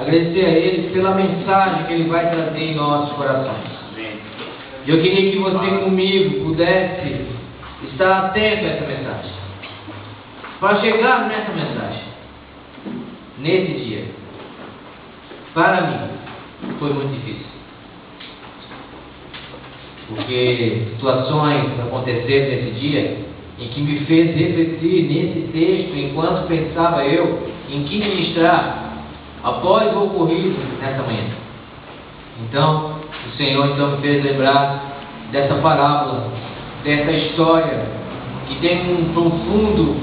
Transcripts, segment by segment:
agradecer a Ele pela mensagem que Ele vai trazer em nossos corações. E eu queria que você comigo pudesse estar atento a essa mensagem, para chegar nessa mensagem, nesse dia. Para mim, foi muito difícil, porque situações aconteceram nesse dia em que me fez refletir nesse texto, enquanto pensava eu em que ministrar após o ocorrido nessa manhã. Então, o Senhor me fez lembrar dessa parábola, dessa história que tem um profundo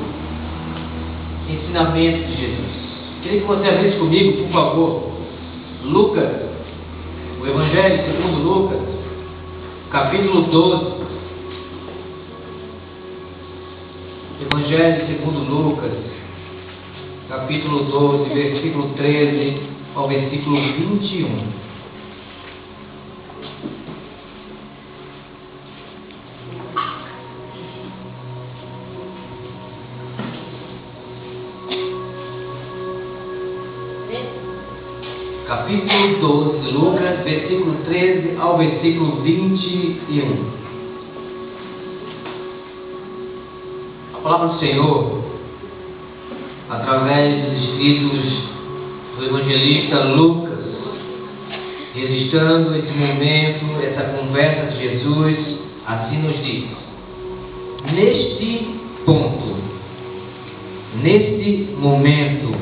ensinamento de Jesus. Queria que você abrisse comigo, por favor, Lucas, o Evangelho segundo Lucas, capítulo 12. Evangelho segundo Lucas, capítulo 12, versículo 13 ao versículo 21. Capítulo 12 de Lucas, versículo 13 ao versículo 21. A palavra do Senhor, através dos escritos do evangelista Lucas, registrando esse momento, essa conversa de Jesus, assim nos diz: neste ponto, neste momento,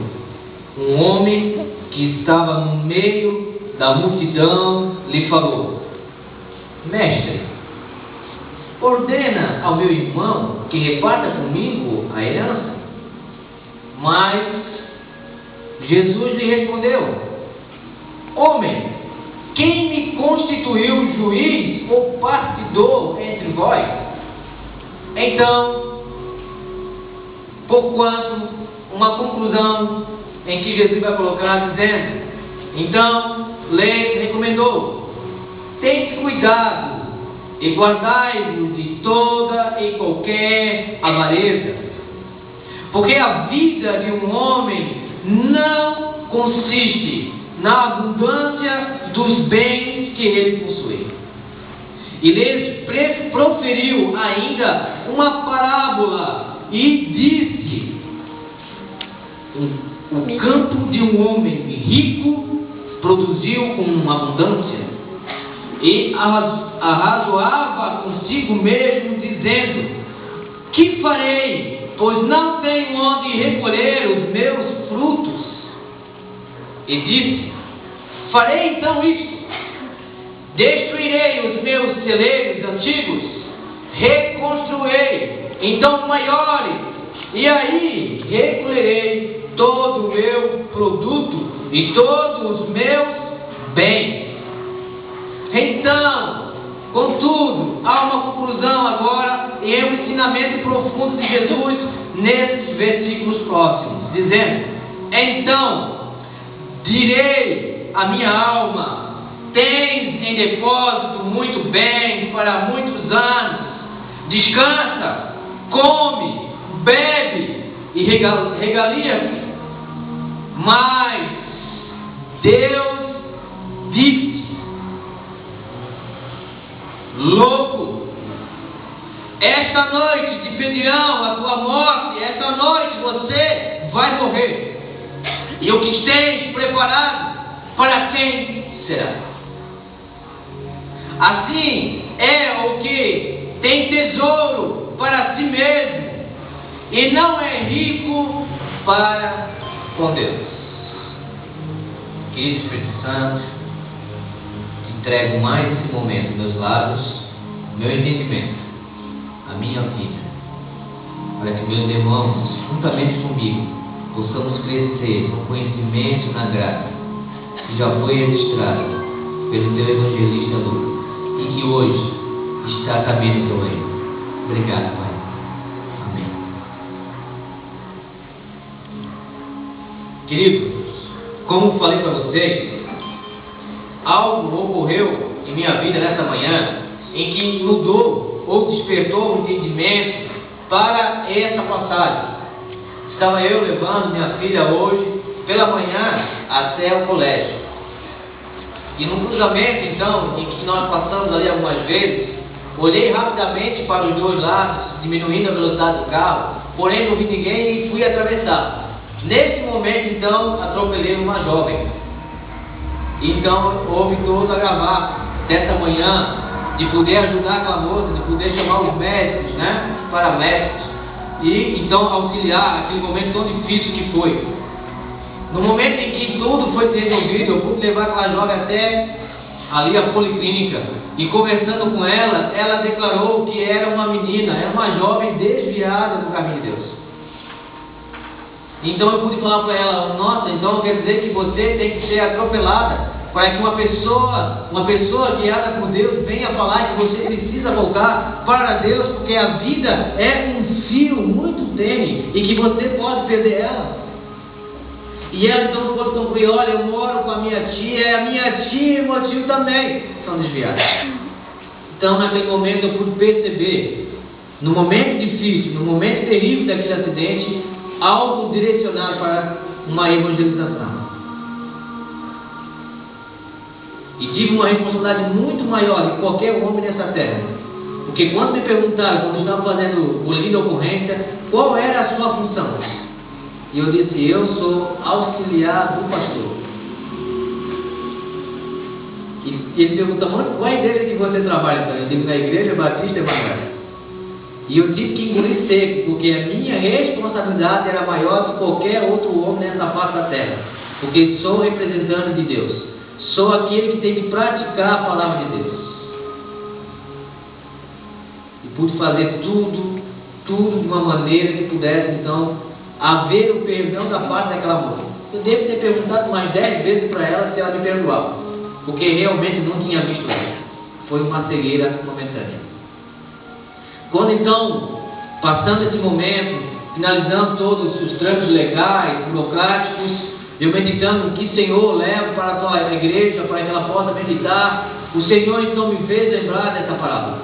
um homem que estava no meio da multidão lhe falou: Mestre, ordena ao meu irmão que reparta comigo a herança. Mas Jesus lhe respondeu: Homem, quem me constituiu juiz ou partidor entre vós? Então, porquanto, uma conclusão em que Jesus vai colocar dizendo: então, lhe recomendou: tende cuidado e guardai-vos de toda e qualquer avareza, porque a vida de um homem não consiste na abundância dos bens que ele possui. E lhes proferiu ainda uma parábola e disse: o campo de um homem rico produziu com abundância, e arrazoava consigo mesmo, dizendo: que farei, pois não tenho onde recolher os meus frutos? E disse: farei então isto: destruirei os meus celeiros antigos, reconstruirei então maiores, e aí recolherei todo o meu produto e todos os meus bens. Então, contudo, há uma conclusão agora e é um ensinamento profundo de Jesus nesses versículos próximos, dizendo: então direi à minha alma: tens em depósito muito bem para muitos anos, descansa, come, bebe e regalia-te. Mas Deus disse: louco, esta noite te pedirão a tua morte, esta noite você vai morrer, e o que tens preparado, para quem será? Assim é o que tem tesouro para si mesmo e não é rico para com Deus. Querido Espírito Santo, te entrego mais esse momento, meus lábios, meu entendimento, a minha vida, para que meus irmãos, juntamente comigo, possamos crescer no conhecimento e na graça que já foi registrado pelo teu evangelista Lucas e que hoje está a caminho do teu reino. Obrigado, Pai. Amém. Queridos, como falei para vocês, algo ocorreu em minha vida nessa manhã em que mudou ou despertou o entendimento para essa passagem. Estava eu levando minha filha hoje pela manhã até o colégio. E no cruzamento, então, em que nós passamos ali algumas vezes, olhei rapidamente para os dois lados, diminuindo a velocidade do carro, porém não vi ninguém e fui atravessar. Nesse momento, então, atropelei uma jovem. Então, houve todo a gravar dessa manhã, de poder ajudar aquela moça, de poder chamar os médicos, paramédicos, e então auxiliar aquele momento tão difícil que foi. No momento em que tudo foi resolvido, eu pude levar aquela jovem até ali a policlínica, e conversando com ela, ela declarou que era uma menina, era uma jovem desviada do caminho de Deus. Então eu pude falar para ela: nossa, então quer dizer que você tem que ser atropelada para que uma pessoa guiada por Deus venha falar que você precisa voltar para Deus, porque a vida é um fio muito tênue e que você pode perder ela. E ela então pode concluir: olha, eu moro com a minha tia e meu tio também são desviados. Então naquele momento eu pude perceber, no momento difícil, no momento terrível daquele acidente, algo direcionado para uma evangelização. E tive uma responsabilidade muito maior que qualquer homem nessa terra. Porque quando me perguntaram, quando eu estava fazendo o boletim de ocorrência, qual era a sua função? E eu disse: eu sou auxiliar do pastor. E ele perguntou: qual é a igreja que você trabalha? Então eu digo: na Igreja Batista Evangélica. E eu tive que engolir seco, porque a minha responsabilidade era maior que qualquer outro homem nessa face da terra. Porque sou representante de Deus. Sou aquele que tem que praticar a palavra de Deus. E pude fazer tudo de uma maneira que pudesse, então, haver o perdão da parte daquela moça. Eu devo ter perguntado mais 10 vezes para ela se ela me perdoava, porque realmente não tinha visto ela. Foi uma cegueira momentânea. Quando então, passando esse momento, finalizando todos os trâmites legais, burocráticos, eu meditando que Senhor leva para a tua igreja, para que ela possa meditar, o Senhor então me fez lembrar dessa palavra,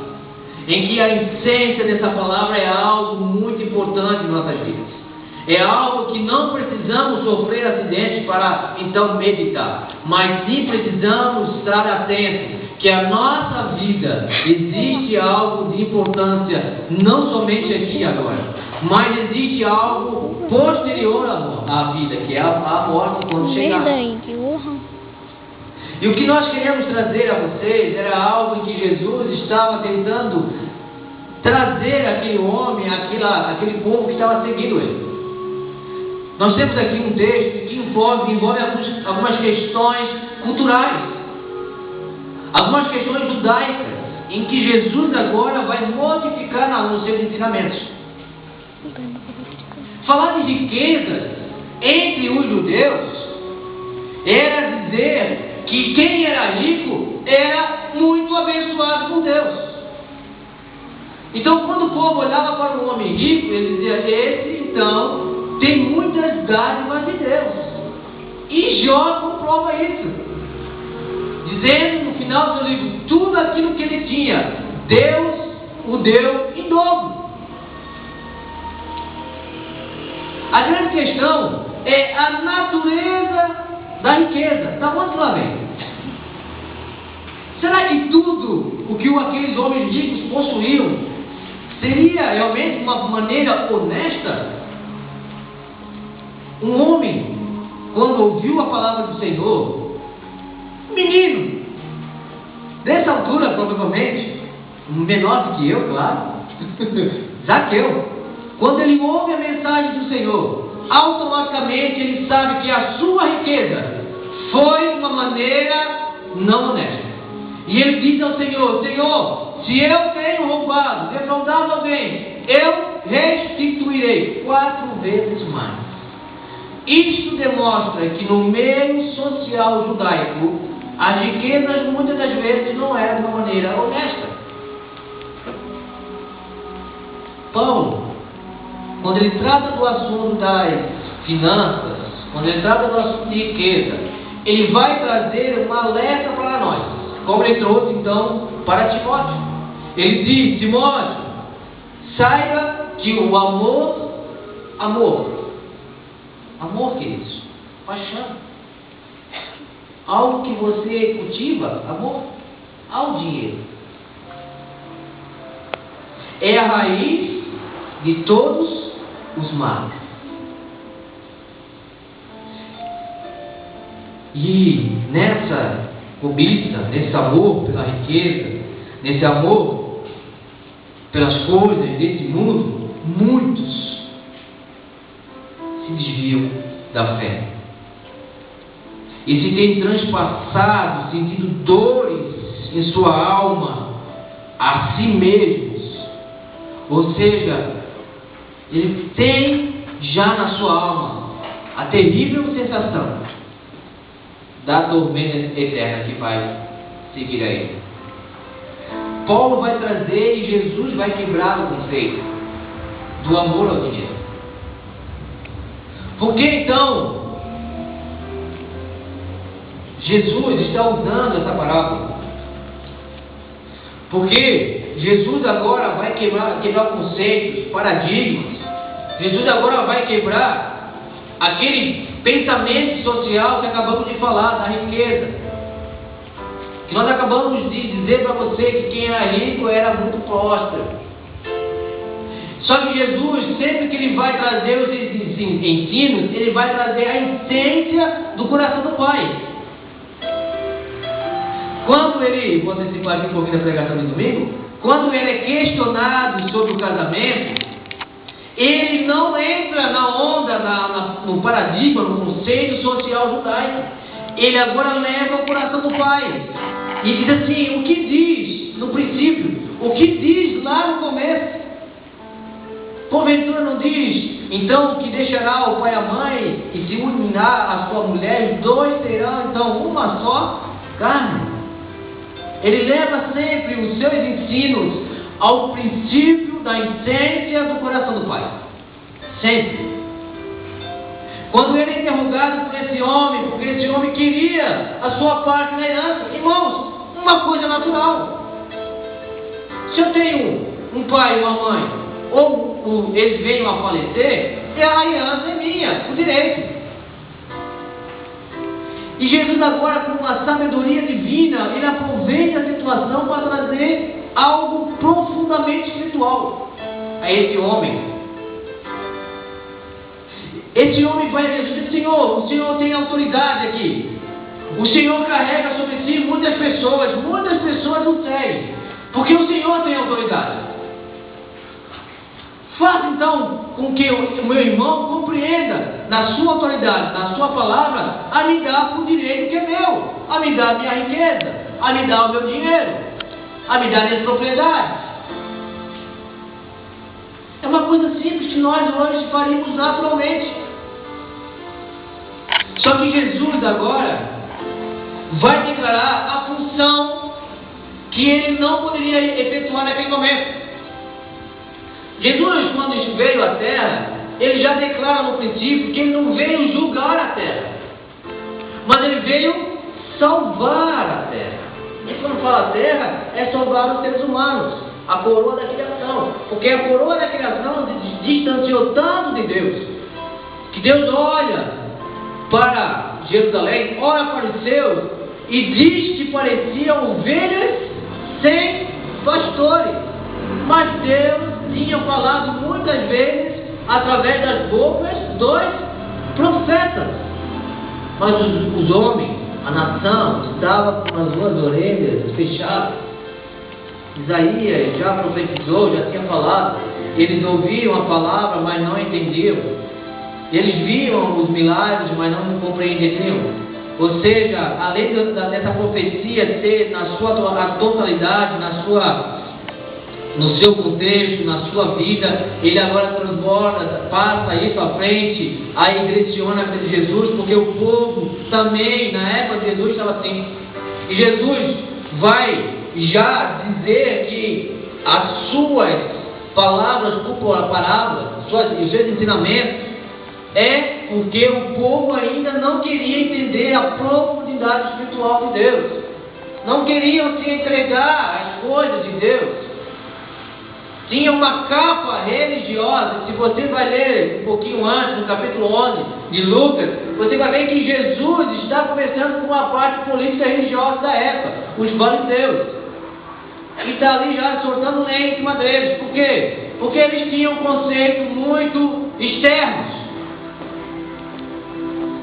em que a essência dessa palavra é algo muito importante em nossas vidas. É algo que não precisamos sofrer acidentes para então meditar, mas sim precisamos estar atentos que a nossa vida existe algo de importância, não somente aqui e agora, mas existe algo posterior à vida, que é a morte quando chegar. E o que nós queremos trazer a vocês era algo em que Jesus estava tentando trazer aquele homem, aquele povo que estava seguindo ele. Nós temos aqui um texto que envolve algumas questões culturais, algumas questões judaicas, em que Jesus agora vai modificar nos seus ensinamentos. Falar de riquezas entre os judeus era dizer que quem era rico era muito abençoado por Deus. Então, quando o povo olhava para um homem rico, ele dizia: esse então tem muitas dádivas de Deus. E Jó comprova isso, dizendo no final do seu livro: tudo aquilo que ele tinha, Deus o deu em dobro. A grande questão é a natureza da riqueza. Da onde ela vem? Será que tudo o que aqueles homens ricos possuíam seria realmente uma maneira honesta? Um homem, quando ouviu a palavra do Senhor, um menino, dessa altura provavelmente, menor do que eu, claro, Zaqueu, quando ele ouve a mensagem do Senhor, automaticamente ele sabe que a sua riqueza foi uma maneira não honesta. E ele diz ao Senhor: Senhor, se eu tenho roubado, defraudado alguém, eu restituirei 4 vezes mais. Isto demonstra que no meio social judaico, as riquezas muitas das vezes não eram de uma maneira honesta. Paulo, quando ele trata do assunto das finanças, quando ele trata do assunto de riqueza, ele vai trazer uma alerta para nós, como ele trouxe então para Timóteo. Ele diz: Timóteo, saiba que o amor, queridos, paixão, Algo que você cultiva, amor ao dinheiro. É a raiz de todos os males. E nessa cobiça, nesse amor pela riqueza, nesse amor pelas coisas desse mundo, muitos se desviam da fé. E se tem transpassado, sentindo dores em sua alma, a si mesmos. Ou seja, ele tem já na sua alma a terrível sensação da tormenta eterna que vai seguir a ele. Paulo vai trazer e Jesus vai quebrar o conceito do amor ao dinheiro. Por que então Jesus está usando essa parábola? Porque Jesus agora vai quebrar conceitos, paradigmas. Jesus agora vai quebrar aquele pensamento social que acabamos de falar, da riqueza. Que nós acabamos de dizer para você que quem era rico era muito próspero. Só que Jesus, sempre que ele vai trazer os ensinos, ele vai trazer a essência do coração do Pai. Quando ele, vou antecipar aqui um pouquinho da pregação de domingo, quando ele é questionado sobre o casamento, ele não entra na onda, no paradigma, no conceito social judaico. Ele agora leva o coração do Pai e diz assim: o que diz no princípio, o que diz lá no começo. Porventura não diz então que deixará o pai e a mãe e se unirá a sua mulher, os dois serão então uma só carne. Ele leva sempre os seus ensinos ao princípio da essência do coração do Pai. Sempre. Quando ele é interrogado por esse homem, porque esse homem queria a sua parte na herança, irmãos, uma coisa natural. Se eu tenho um pai e uma mãe, ou eles venham a falecer, a herança é minha, por direito. E Jesus agora, com uma sabedoria divina, ele aproveita a situação para trazer algo profundamente espiritual a esse homem. Esse homem vai a Jesus e diz: Senhor, o Senhor tem autoridade aqui. O Senhor carrega sobre si muitas pessoas não seguem, porque o Senhor tem autoridade. Faça então com que o meu irmão compreenda na sua autoridade, na sua palavra, a me dar o direito que é meu, a me dar a minha riqueza, a me dar o meu dinheiro, a me dar minhas propriedades. É uma coisa simples que nós hoje faríamos naturalmente. Só que Jesus agora vai declarar a função que ele não poderia efetuar naquele momento. Jesus, quando veio à terra, ele já declara no princípio que ele não veio julgar a terra, mas ele veio salvar a terra. E quando fala terra, é salvar os seres humanos, a coroa da criação, porque a coroa da criação se distanciou tanto de Deus, que Deus olha para Jerusalém, olha para os seus e diz que pareciam ovelhas sem pastores, mas Deus tinha falado muitas vezes através das bocas dos profetas. Mas os homens, a nação, estava com as duas orelhas fechadas. Isaías já profetizou, já tinha falado. Eles ouviam a palavra, mas não entendiam. Eles viam os milagres, mas não compreendiam. Ou seja, além dessa profecia ter na sua totalidade, no seu contexto, na sua vida, ele agora transborda, passa isso à frente, aí direciona para Jesus, porque o povo também, na época de Jesus, estava assim. E Jesus vai já dizer que as suas palavras por parábolas, os seus ensinamentos, é porque o povo ainda não queria entender a profundidade espiritual de Deus, não queriam se entregar às coisas de Deus. tinha uma capa religiosa. Se você vai ler um pouquinho antes, no capítulo 11 de Lucas, você vai ver que Jesus está conversando com a parte política religiosa da época, os fariseus. Ele está ali já soltando lenha em cima deles. Por quê? Porque eles tinham um conceito muito externos.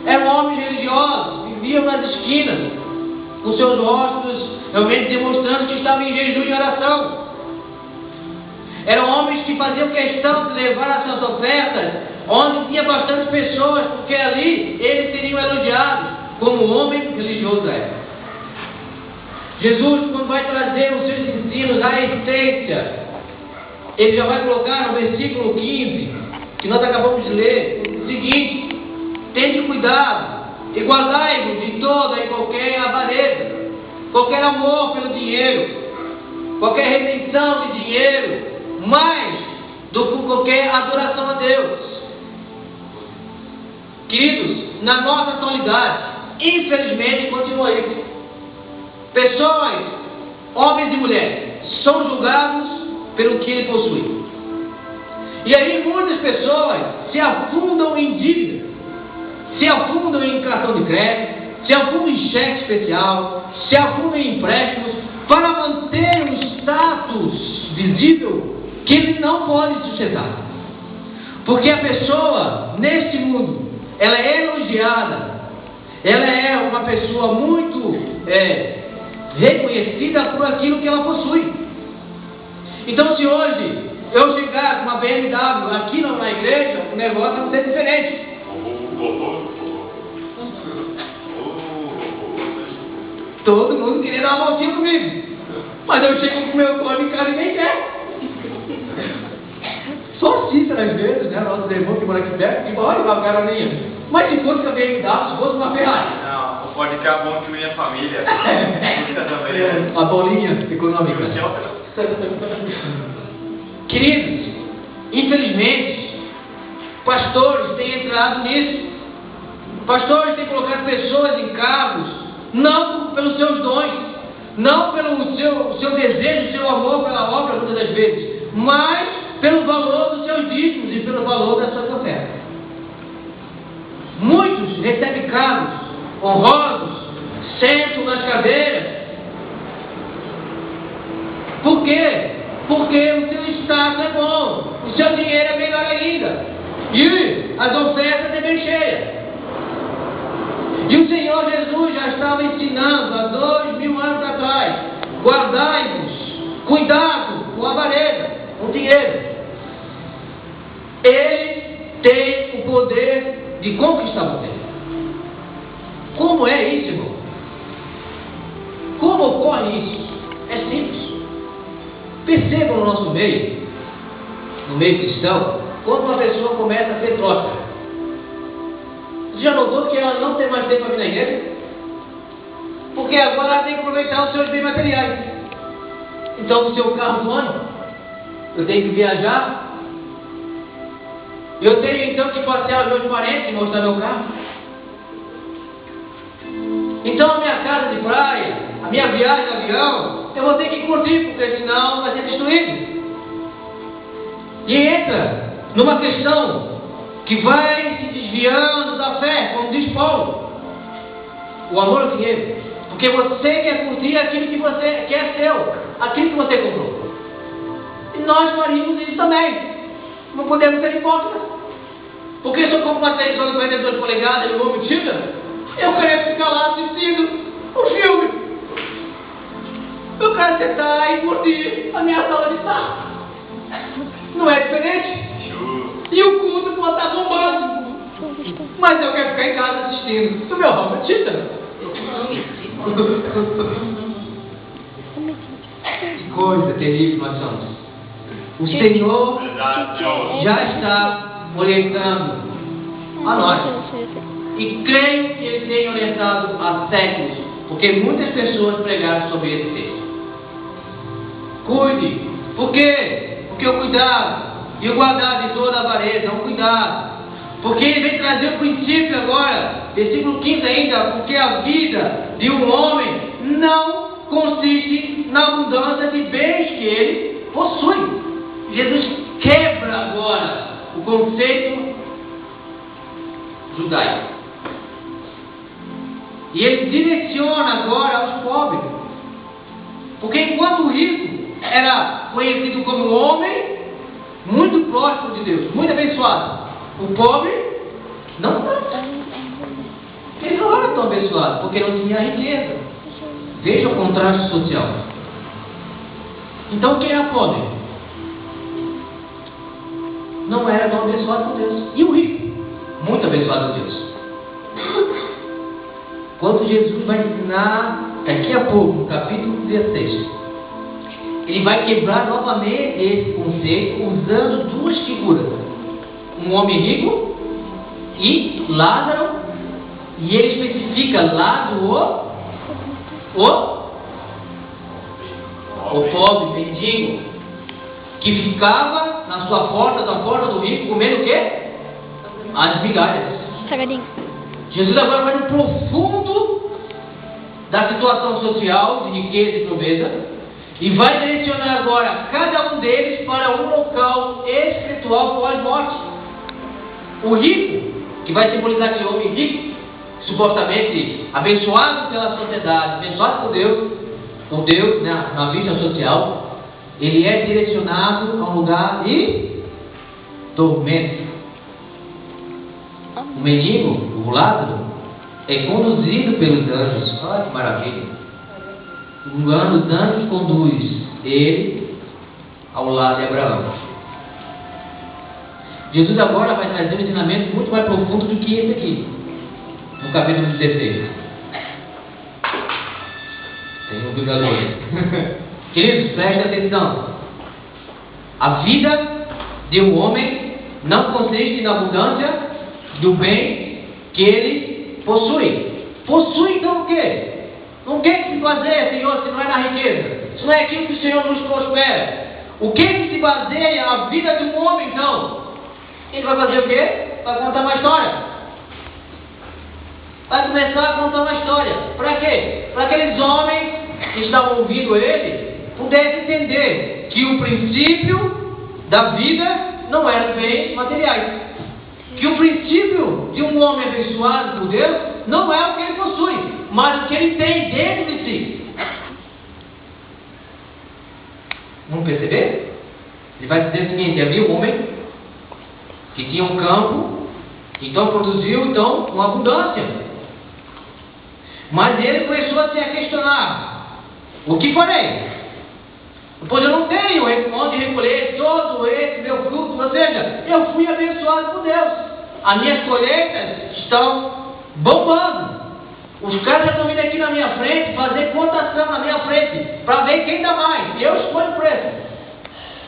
Eram homens religiosos, viviam nas esquinas, com seus rostos realmente demonstrando que estavam em jejum e oração. Eram homens que faziam questão de levar as suas ofertas onde tinha bastante pessoas, porque ali eles seriam elogiados como homem religioso da época. Jesus, quando vai trazer os seus ensinos à essência, ele já vai colocar no versículo 15, que nós acabamos de ler, o seguinte: tende cuidado e guardai-vos de toda e qualquer avareza, qualquer amor pelo dinheiro, qualquer retenção de dinheiro, mais do que qualquer adoração a Deus. Queridos, na nossa atualidade, infelizmente continua isso. Pessoas, homens e mulheres, são julgados pelo que ele possui. E aí muitas pessoas se afundam em dívida, se afundam em cartão de crédito, se afundam em cheque especial, se afundam em empréstimos, para manter um status visível que ele não pode sustentar. Porque a pessoa, neste mundo, ela é elogiada, ela é uma pessoa muito reconhecida por aquilo que ela possui. Então, se hoje eu chegar com uma BMW aqui na igreja, o negócio vai ser diferente. Todo mundo queria dar uma voltinha comigo, mas eu chego com o meu cone, cara, e ninguém quer. Só Cícero às vezes, né? Nosso irmão que mora aqui perto, digo, olha uma caroninha. Mas se fosse a BMW, se fosse uma Ferrari. Não, pode ficar bom que minha família. A bolinha econômica. Queridos, infelizmente, pastores têm entrado nisso. Pastores têm colocado pessoas em cargos, não pelos seus dons, não pelo seu desejo, seu amor pela obra, muitas das vezes, mas pelo valor dos seus dízimos e pelo valor das suas ofertas. Muitos recebem cargos honrosos, sentam nas cadeiras. Por quê? Porque o seu status é bom, o seu dinheiro é melhor ainda, e as ofertas é bem cheias. E o Senhor Jesus já estava ensinando há 2000 anos atrás: guardai-vos, cuidado com a avareza, com o dinheiro. Ele tem o poder de conquistar você. Como é isso, irmão? Como ocorre isso? É simples. Percebam no nosso meio, no meio cristão, quando uma pessoa começa a ser próspera. Você já notou que ela não tem mais tempo para vir na igreja? Porque agora ela tem que aproveitar os seus bens materiais. Então, o seu carro do ano, eu tenho que viajar, eu tenho então que passear os meus parentes e mostrar meu carro. Então, a minha casa de praia, a minha viagem de avião, eu vou ter que curtir, porque senão vai ser destruído. E entra numa questão que vai se desviando da fé, como diz Paulo: o amor ao dinheiro. Porque você quer curtir aquilo que você quer seu, aquilo que você comprou. E nós faríamos isso também. Não podemos ser hipócritas. Porque se eu compro uma televisão de 42 polegadas e eu vou mentira, eu quero ficar lá assistindo o filme. Eu quero sentar e curtir a minha sala de estar. Não é diferente? E o culto pode estar bombando, mas eu quero ficar em casa assistindo o meu Robert Tita. Que coisa terrível nós somos. O Senhor já está orientando a nós. E creio que Ele tem orientado há séculos, porque muitas pessoas pregaram sobre esse texto. Cuide. Por quê? Porque o cuidado e o guardar de toda a avareza é um cuidado. Porque ele vem trazer o princípio agora, versículo 15 ainda, porque a vida de um homem não consiste na abundância de bens que ele possui. Jesus quebra agora o conceito judaico. E ele direciona agora aos pobres. Porque enquanto o rico era conhecido como um homem muito próximo de Deus, muito abençoado, o pobre não tanto. Ele não era tão abençoado, porque não tinha riqueza. Veja o contraste social. Então quem era pobre não era tão abençoado por Deus. E o rico? Muito abençoado por Deus. Quando Jesus vai ensinar, daqui a pouco, no capítulo 16, ele vai quebrar novamente esse conceito usando duas figuras. Um homem rico e Lázaro. E ele especifica Lázaro, o pobre mendigo, que ficava na sua porta, da porta do rico, comendo o quê? As migalhas. Jesus agora vai no profundo da situação social, de riqueza e pobreza, e vai direcionar agora cada um deles para um local espiritual pós-morte. O rico, que vai simbolizar aquele homem rico, supostamente abençoado pela sociedade, abençoado por Deus, né, na vida social, ele é direcionado a um lugar de tormento. O menino, o Lázaro, é conduzido pelos anjos. Olha que maravilha! Os anjos conduz ele ao lado de Abraão. Jesus agora vai trazer um ensinamento muito mais profundo do que esse aqui, no capítulo 16. Tem um vibrador. Queridos, prestem atenção. A vida de um homem não consiste na abundância do bem que ele possui. Possui então o quê? O que se baseia, Senhor, se não é na riqueza? Se não é aquilo que o Senhor nos prospera? O que se baseia a vida de um homem então? Ele vai fazer o quê? Vai contar uma história. Vai começar a contar uma história. Para quê? Para aqueles homens que estavam ouvindo ele pudessem entender que o princípio da vida não eram bens materiais. Que o princípio de um homem abençoado por Deus não é o que ele possui, mas o que ele tem dentro de si. Vamos perceber? Ele vai dizer o seguinte: havia um homem que tinha um campo, então produziu uma abundância. Mas ele começou a se questionar: o que farei? Pois eu não tenho onde recolher todo esse meu fruto. Ou seja, eu fui abençoado por Deus. As minhas colheitas estão bombando. Os caras já estão vindo aqui na minha frente fazer cotação na minha frente para ver quem dá mais. Eu escolho o preço.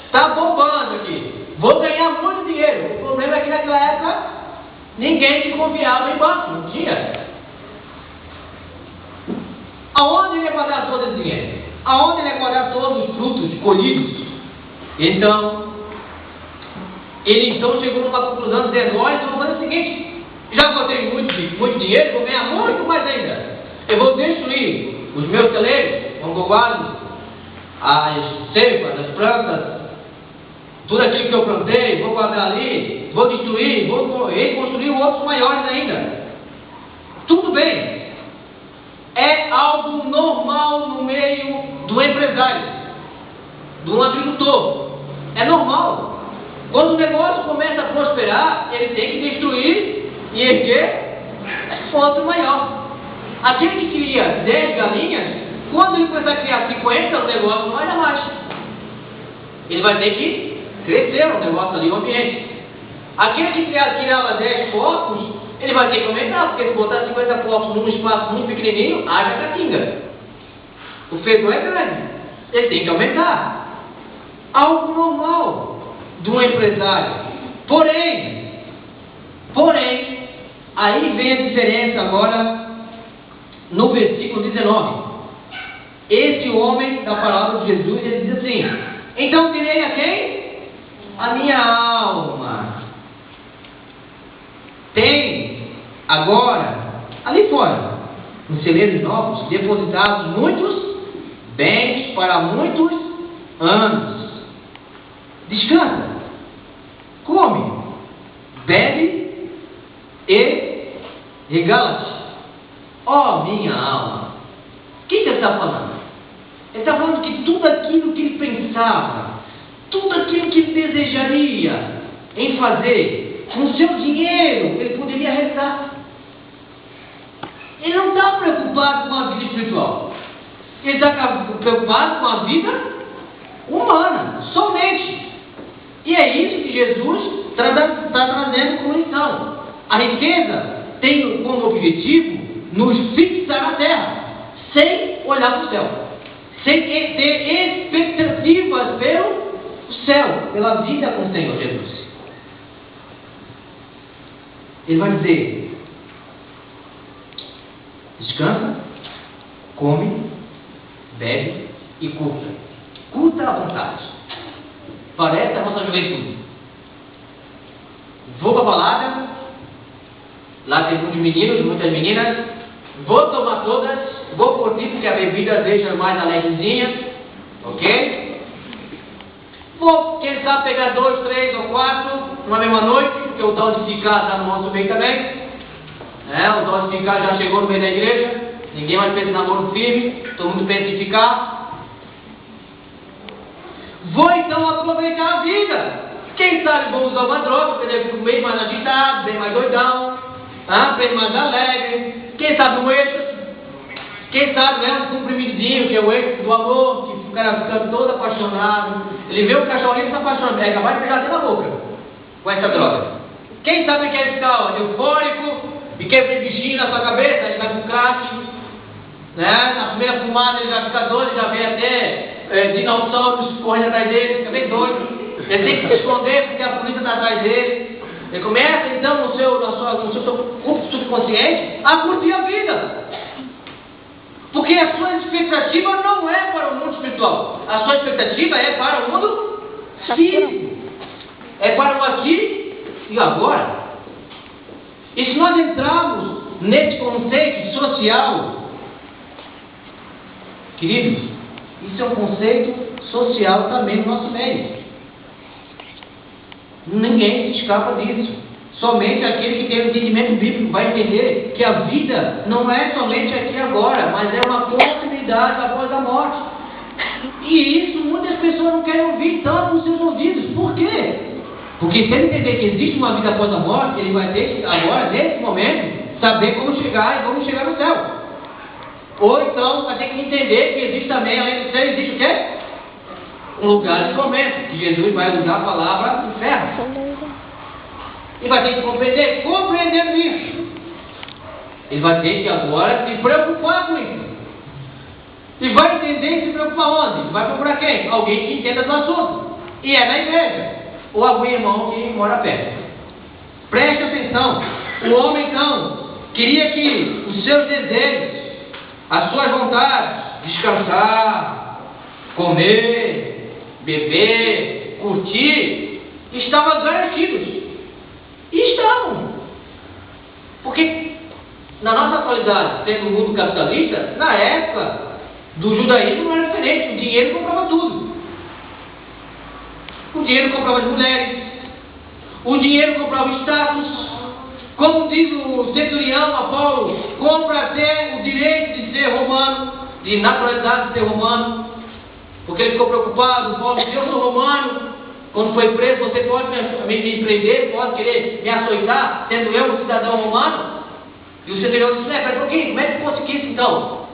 Está bombando aqui. Vou ganhar muito dinheiro. O problema é que naquela época ninguém se confiava em banco. Não tinha. Aonde ele ia guardar todo esse dinheiro? Aonde ele ia guardar todos os frutos colhidos? Então, ele chegou numa conclusão dizendo: olha, vou fazer o seguinte, já que eu tenho muito dinheiro, vou ganhar muito mais ainda. Eu vou destruir os meus celeiros, onde eu guardo as cepas, as plantas, tudo aquilo que eu plantei, vou guardar ali, vou destruir, vou reconstruir outros maiores ainda. Tudo bem. É algo normal no meio do empresário, do agricultor. É normal. Quando o negócio começa a prosperar, ele tem que destruir e erguer outro maior. Aquele que cria 10 galinhas, quando ele começar a criar 50, o negócio não vai dar mais. Ele vai ter que crescer o negócio ali, o ambiente. Aquele que criava 10 porcos, ele vai ter que aumentar, porque se botar 50 porcos num espaço muito pequenininho, haja catinga. O fedor é grande. Ele tem que aumentar. Algo normal de um empresário. Porém, aí vem a diferença agora no versículo 19. Esse homem da palavra de Jesus, ele diz assim: então direi a quem? A minha alma. Tem agora, ali fora, nos celeiros novos, depositados muitos bens para muitos anos. descansa, come, bebe e regala-te. Ó minha alma. O que ele está falando? Ele está falando que tudo aquilo que ele pensava, tudo aquilo que ele desejaria em fazer, com seu dinheiro, ele poderia realizar. Ele não está preocupado com a vida espiritual. Ele está preocupado com a vida humana, somente. E é isso que Jesus está trazendo como lição. A riqueza tem como objetivo nos fixar na terra, sem olhar para o céu, sem ter expectativas pelo céu, pela vida com o Senhor Jesus. Ele vai dizer: descansa, come, bebe e curta. Curta à vontade. Parece a nossa juventude. Vou para a balada, lá tem muitos meninos, muitas meninas, vou tomar todas, vou curtir porque a bebida deixa mais alegrezinha, ok? Vou, quem sabe, pegar 2, 3 ou 4 uma mesma noite, porque o dom de ficar está no nosso meio também. O dom de ficar já chegou no meio da igreja, ninguém mais pensa em namoro firme, todo mundo pensa em ficar. Vou então aproveitar a vida. Quem sabe vou usar uma droga, porque eu fico bem mais agitado, bem mais doidão, bem mais alegre. Quem sabe um êxtase. Quem sabe um comprimidinho, que é o êxtase do amor, que o cara fica todo apaixonado. Ele vê o cachorrinho e se apaixona, é capaz de pegar até na boca com essa droga. Quem sabe quer ficar eufórico e quer ver bichinho na sua cabeça, ele vai pro crack, na primeira fumada ele já fica doido, já vê até dinossauros correndo atrás dele, fica bem doido. Ele tem que se esconder porque a polícia está atrás dele. Ele começa então no seu subconsciente a curtir a vida. Porque a sua expectativa não é para o mundo espiritual. A sua expectativa é para o mundo físico. É para o aqui e agora. E se nós entrarmos nesse conceito social, queridos, isso é um conceito social também no nosso meio. Ninguém se escapa disso. Somente aquele que tem o entendimento bíblico vai entender que a vida não é somente aqui e agora, mas é uma possibilidade após a morte. E isso muitas pessoas não querem ouvir tanto nos seus ouvidos. Por quê? Porque se ele entender que existe uma vida após a morte, ele vai ter que agora, nesse momento, saber como chegar e como chegar no céu. Ou então vai ter que entender que existe também, além do céu, existe o quê? Um lugar de tormento, que Jesus vai usar a palavra inferno. E vai ter que compreendendo isso. Ele vai ter que agora se preocupar com isso. E vai entender e se preocupar onde? Vai procurar quem? Alguém que entenda do assunto. E é na igreja. Ou algum irmão que mora perto. Preste atenção. O homem então queria que os seus desejos, as suas vontades, descansar, comer, beber, curtir, estavam garantidos. E estavam. Porque na nossa atualidade, tendo um mundo capitalista, na época do judaísmo não era diferente. O dinheiro comprava tudo. O dinheiro comprava as mulheres. O dinheiro comprava o status. Como diz o centurião Apolo, compra até o direito de ser romano, de naturalidade de ser romano. Porque ele ficou preocupado. Paulo disse: eu sou romano. Quando foi preso, você pode me prender, pode querer me açoitar, sendo eu um cidadão romano? E o centurião disse: pera um pouquinho, como é que fosse isso então?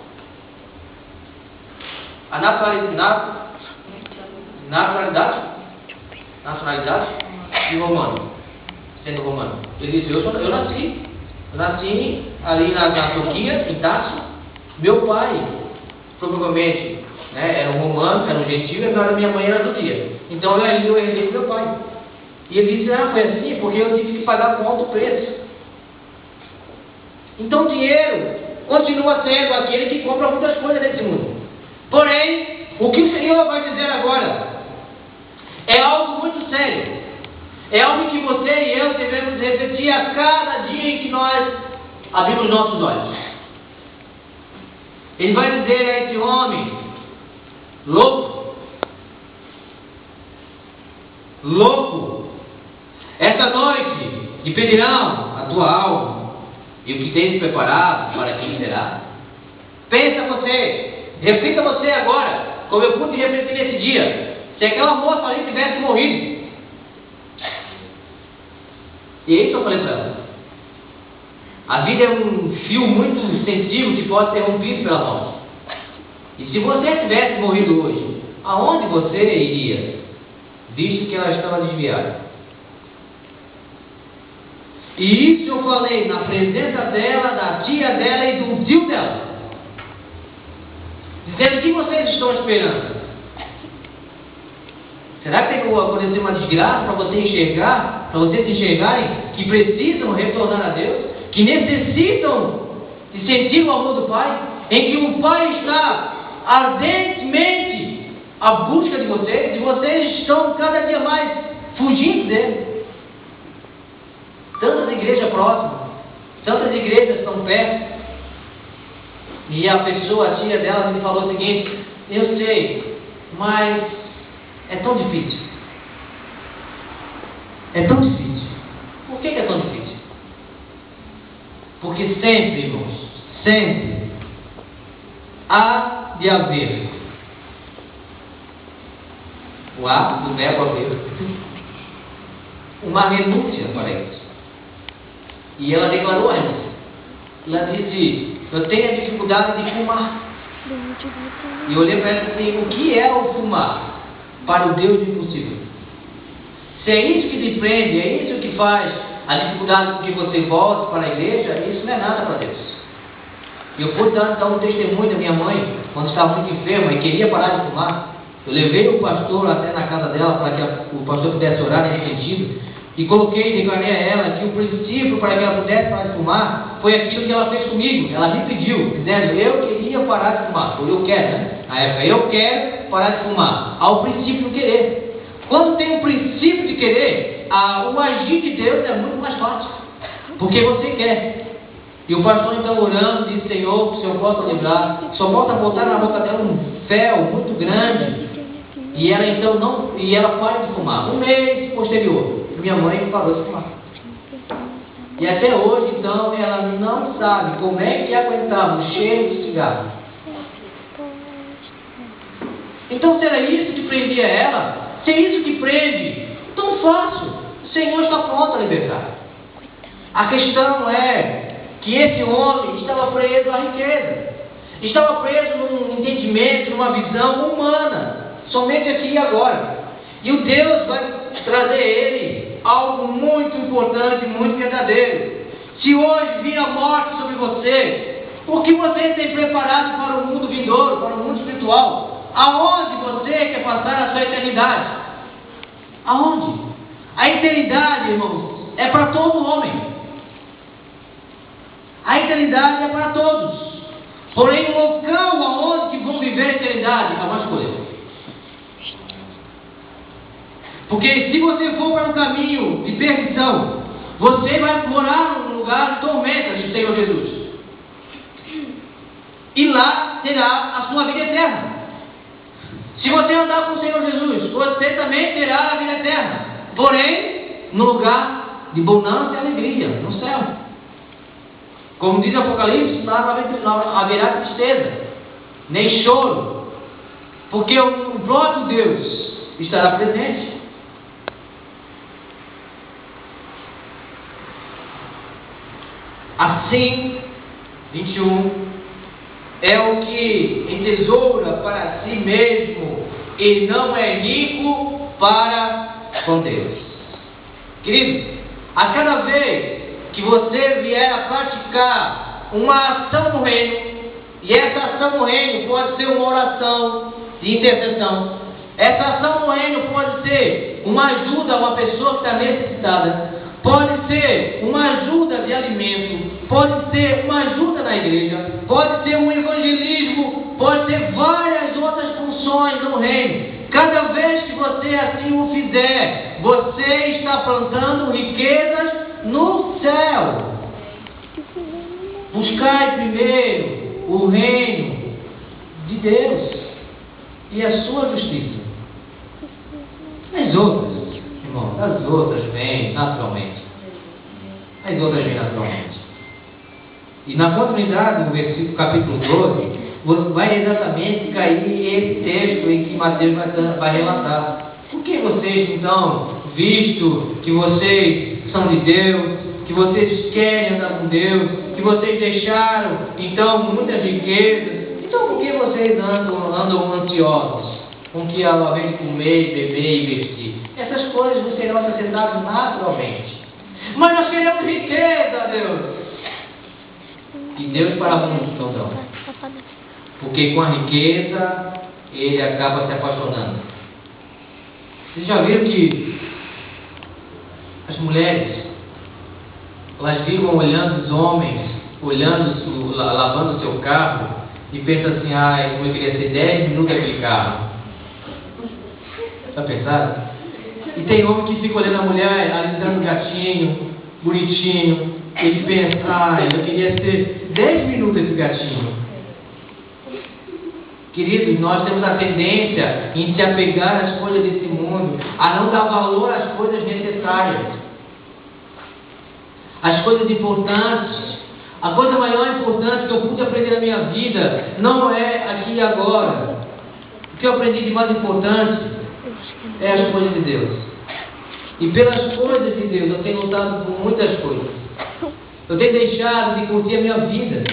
A nacionalidade de romano, sendo romano. Ele disse: eu nasci ali na Turquia, em Tarso. Meu pai, provavelmente, era um romano, era um gentil, e minha mãe era judia. Então eu herdei do meu pai. E ele disse: foi assim, porque eu tive que pagar com alto preço. Então o dinheiro continua sendo aquele que compra muitas coisas nesse mundo. Porém, o que o Senhor vai dizer agora é algo muito sério. É algo que você e eu devemos refletir a cada dia em que nós abrimos nossos olhos. Ele vai dizer a esse homem louco: louco. Esta noite te pedirão a tua alma e o que tens preparado para quem será. Pensa você, reflita você agora, como eu pude refletir nesse dia, se aquela moça ali tivesse morrido. E é isso que eu falei para ela. A vida é um fio muito sensível que pode ser rompido pela morte. E se você tivesse morrido hoje, aonde você iria? Visto que ela estava desviada. E isso eu falei na presença dela, da tia dela e do tio dela. Dizendo: o que vocês estão esperando? Será que tem que acontecer uma desgraça para você enxergar, para vocês enxergarem que precisam retornar a Deus? Que necessitam de sentir o amor do Pai? Em que o Pai está ardentemente à busca de vocês, e vocês estão cada dia mais fugindo dele. Tantas igrejas próximas, tantas igrejas estão perto. E a pessoa, a tia dela, me falou o seguinte: eu sei, mas é tão difícil. É tão difícil. Por que é tão difícil? Porque sempre, irmãos, sempre há de haver o ato do verbo haver uma renúncia para isso. E ela declarou a renúncia. Ela disse: eu tenho a dificuldade de fumar. E eu olhei para ela e disse: o que é o fumar para o Deus do impossível? Se é isso que te prende, é isso que faz a dificuldade com que você volte para a igreja, isso não é nada para Deus. Eu pude dar um testemunho da minha mãe, quando estava muito enferma e queria parar de fumar. Eu levei o pastor até na casa dela para que o pastor pudesse orar arrependido, e coloquei e declarei a ela que o princípio para que ela pudesse parar de fumar foi aquilo que ela fez comigo. Ela me pediu, dizendo: eu queria parar de fumar. Ou eu quero, né? Na época, eu quero parar de fumar. Há o princípio do querer. Quando tem o princípio de querer, o agir de Deus é muito mais fácil, porque você quer. E o pastor então orando, disse: Senhor, que o Senhor possa livrar. Só volta a botar na boca dela um fel muito grande. E ela então não, e ela para de fumar. Um mês posterior, minha mãe parou de fumar. E até hoje então ela não sabe como é que aguentava o cheiro de cigarro. Então, se era isso que prendia ela, se é isso que prende, tão fácil, o Senhor está pronto a libertar. A questão é que esse homem estava preso à riqueza, estava preso num entendimento, numa visão humana, somente aqui e agora. E o Deus vai trazer a ele algo muito importante, muito verdadeiro. Se hoje vir a morte sobre você, o que você tem preparado para o mundo vindouro, para o mundo espiritual? Aonde você quer passar a sua eternidade? Aonde? A eternidade, irmãos, é para todo homem. A eternidade é para todos. Porém, o local aonde que vão viver a eternidade é uma escolha. Porque se você for para um caminho de perdição, você vai morar num lugar de tormenta do Senhor Jesus. E lá terá a sua vida eterna. Se você andar com o Senhor Jesus, você também terá a vida eterna. Porém, no lugar de bonança e alegria, no céu. Como diz o Apocalipse, não haverá tristeza, nem choro. Porque o próprio Deus estará presente. Assim, 21, é o que entesoura para si mesmo e não é rico para com Deus. Querido, a cada vez que você vier a praticar uma ação no reino, e essa ação no reino pode ser uma oração de intercessão, essa ação no reino pode ser uma ajuda a uma pessoa que está necessitada, pode ser uma ajuda de alimento, pode ser uma ajuda na igreja, pode ser um evangelismo, pode ter várias outras funções no reino. Cada vez que você assim o fizer, você está plantando riquezas no céu. Buscai primeiro o reino de Deus e a sua justiça. As outras as outras vêm naturalmente. As outras vêm naturalmente. E na continuidade do versículo capítulo 12, vai exatamente cair esse texto em que Mateus vai relatar. Por que vocês, então, visto que vocês são de Deus, que vocês querem andar com Deus, que vocês deixaram, então, muitas riquezas, então por que vocês andam ansiosos? Com que ela vem comer, beber e vestir? Essas coisas não serão acrescentadas naturalmente. Mas nós queremos riqueza, Deus. E Deus para muitos não dão. Porque com a riqueza, ele acaba se apaixonando. Vocês já viram que as mulheres, elas ficam olhando os homens, lavando o seu carro, e pensam assim, como eu queria ser 10 minutos aquele carro. Já pensaram? E tem homem que fica olhando a mulher, alisando o gatinho, bonitinho, ele pensa, eu queria ser 10 minutos esse gatinho. Queridos, nós temos a tendência em se apegar às coisas desse mundo, a não dar valor às coisas necessárias, às coisas importantes. A coisa maior importante que eu pude aprender na minha vida não é aqui e agora. O que eu aprendi de mais importante é as coisas de Deus. E pelas coisas de Deus eu tenho lutado por muitas coisas. Eu tenho deixado de curtir a minha vida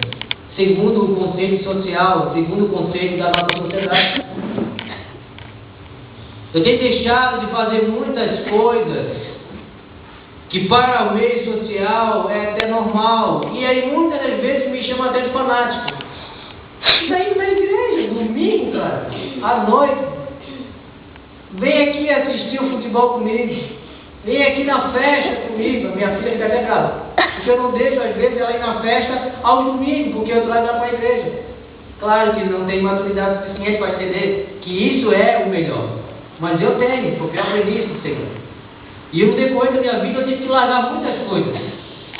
segundo o conceito social, segundo o conceito da nossa sociedade. Eu tenho deixado de fazer muitas coisas que para o meio social é até normal. E aí muitas das vezes me chamam até de fanático. Daí na igreja, domingo, cara, à noite, vem aqui assistir o futebol comigo. Vem aqui na festa comigo. A minha filha fica até brava, porque eu não deixo às vezes ela ir na festa ao domingo, porque eu trago ela para a igreja. Claro que não tem maturidade suficiente para entender que isso é o melhor. Mas eu tenho, porque eu aprendi isso do Senhor. E no decorrer da minha vida eu tive que largar muitas coisas.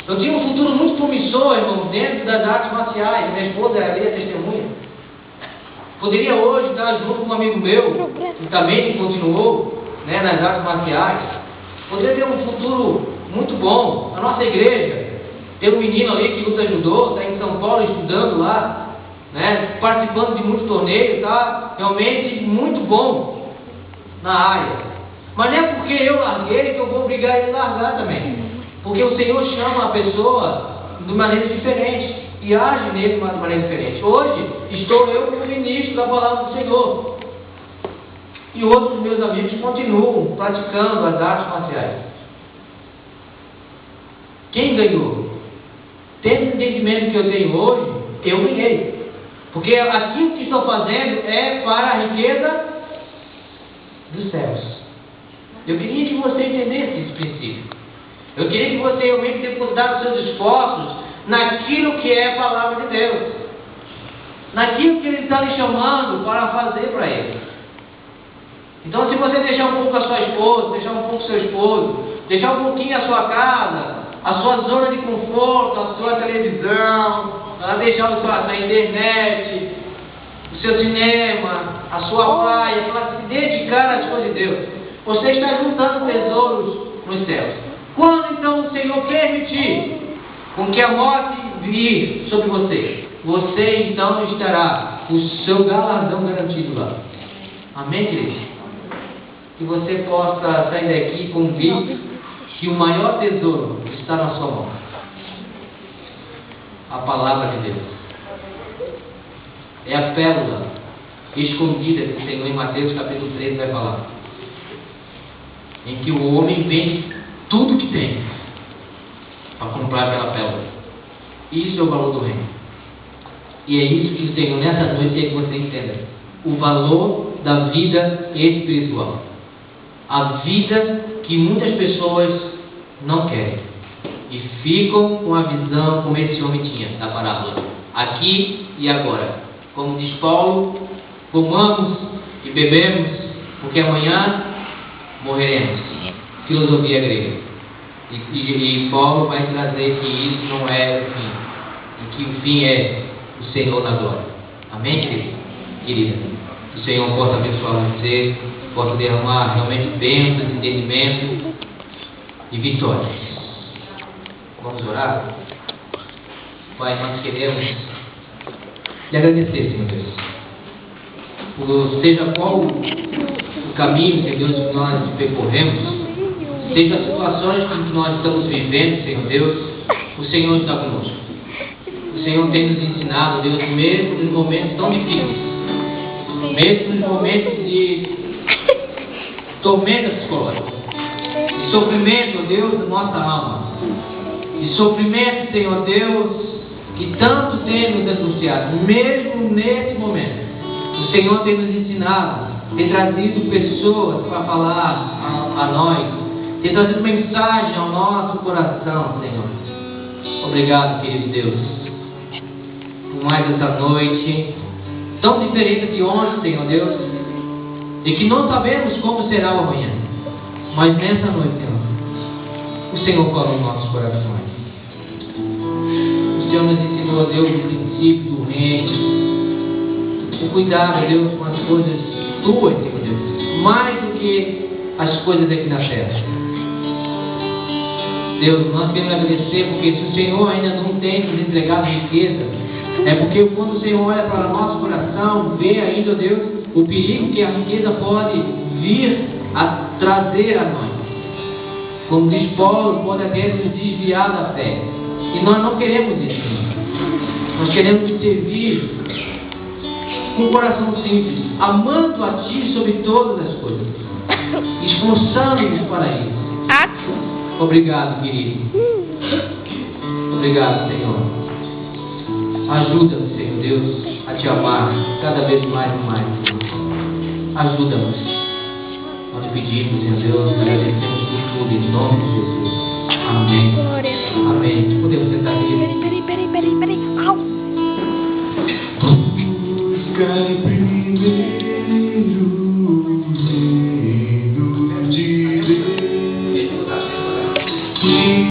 Eu tinha um futuro muito promissor, irmão, dentro das artes marciais. Minha esposa ali é testemunha. Poderia hoje estar junto com um amigo meu, que também continuou nas artes marciais. Poderia ter um futuro muito bom. A nossa igreja, tem um menino ali que luta judô, está em São Paulo estudando lá, participando de muitos torneios, tá realmente muito bom na área. Mas não é porque eu larguei que eu vou obrigar ele a largar também. Porque o Senhor chama a pessoa de maneira diferente e age nele de uma maneira diferente. Hoje estou eu como ministro da palavra do Senhor. E outros meus amigos continuam praticando as artes marciais. Quem ganhou? Tendo o entendimento que eu tenho hoje, eu ganhei. Porque aquilo que estou fazendo é para a riqueza dos céus. Eu queria que você entendesse esse princípio. Eu queria que você realmente depositasse os seus esforços naquilo que é a palavra de Deus. Naquilo que Ele está lhe chamando para fazer para Ele. Então, se você deixar um pouco a sua esposa, deixar um pouco o seu esposo, deixar um pouquinho a sua casa, a sua zona de conforto, a sua televisão, deixar a sua internet, o seu cinema, a sua praia, para se dedicar às coisas de Deus, você está juntando tesouros nos céus. Quando então o Senhor permitir com que a morte vir sobre você, você então estará o seu galardão garantido lá. Amém, queridos? Que você possa sair daqui convicto que o maior tesouro está na sua mão. A palavra de Deus. É a pérola escondida que o Senhor em Mateus capítulo 13 vai falar. Em que o homem vende tudo que tem para comprar aquela pérola. Isso é o valor do reino. E é isso que o Senhor nessa noite quer que você entenda. O valor da vida espiritual. A vida que muitas pessoas não querem. E ficam com a visão como esse homem tinha da parábola. Aqui e agora. Como diz Paulo, comamos e bebemos, porque amanhã morreremos. Filosofia grega. E Paulo vai trazer que isso não é o fim. E que o fim é o Senhor na glória. Amém, querido? Querida? Que o Senhor possa abençoar você, possa derramar realmente bênçãos, entendimento, e vitórias. Vamos orar? Pai, nós queremos te agradecer, Senhor Deus, por seja qual o caminho, Senhor Deus, que nós percorremos, seja as situações que nós estamos vivendo, Senhor Deus, o Senhor está conosco. O Senhor tem nos ensinado, Deus, mesmo nos momentos tão difíceis, mesmo nos momentos de tormenta psicológica, de sofrimento, Deus, da nossa alma, de sofrimento, Senhor Deus, que tanto tem nos angustiado, mesmo nesse momento, o Senhor tem nos ensinado, tem trazido pessoas para falar a nós, tem trazido mensagem ao nosso coração, Senhor. Obrigado, querido Deus, por mais essa noite, tão diferente de ontem, Senhor Deus, e que não sabemos como será o amanhã, mas nessa noite, Senhor, o Senhor fala nos nossos corações. O Senhor nos ensinou, Deus, o princípio do reino, o cuidado, Deus, com as coisas tuas, Senhor Deus, mais do que as coisas aqui na terra. Deus, nós queremos agradecer, porque se o Senhor ainda não tem nos entregado riqueza, é porque quando o Senhor olha para o nosso coração, vê ainda, Deus, o perigo que a riqueza pode vir a trazer a nós. Como diz Paulo, pode até nos desviar da fé. E nós não queremos isso. Nós queremos te servir com um coração simples, amando a Ti sobre todas as coisas, esforçando-nos para isso. Obrigado, querido. Obrigado, Senhor. Ajuda-nos, Senhor Deus, a Te amar cada vez mais e mais, Senhor. Ajuda-nos. Nós te pedimos, Senhor Deus, agradecemos por tudo, em nome de Jesus. Amém. Amém. Podemos sentar aqui. Peraí. Au! Busca primeiro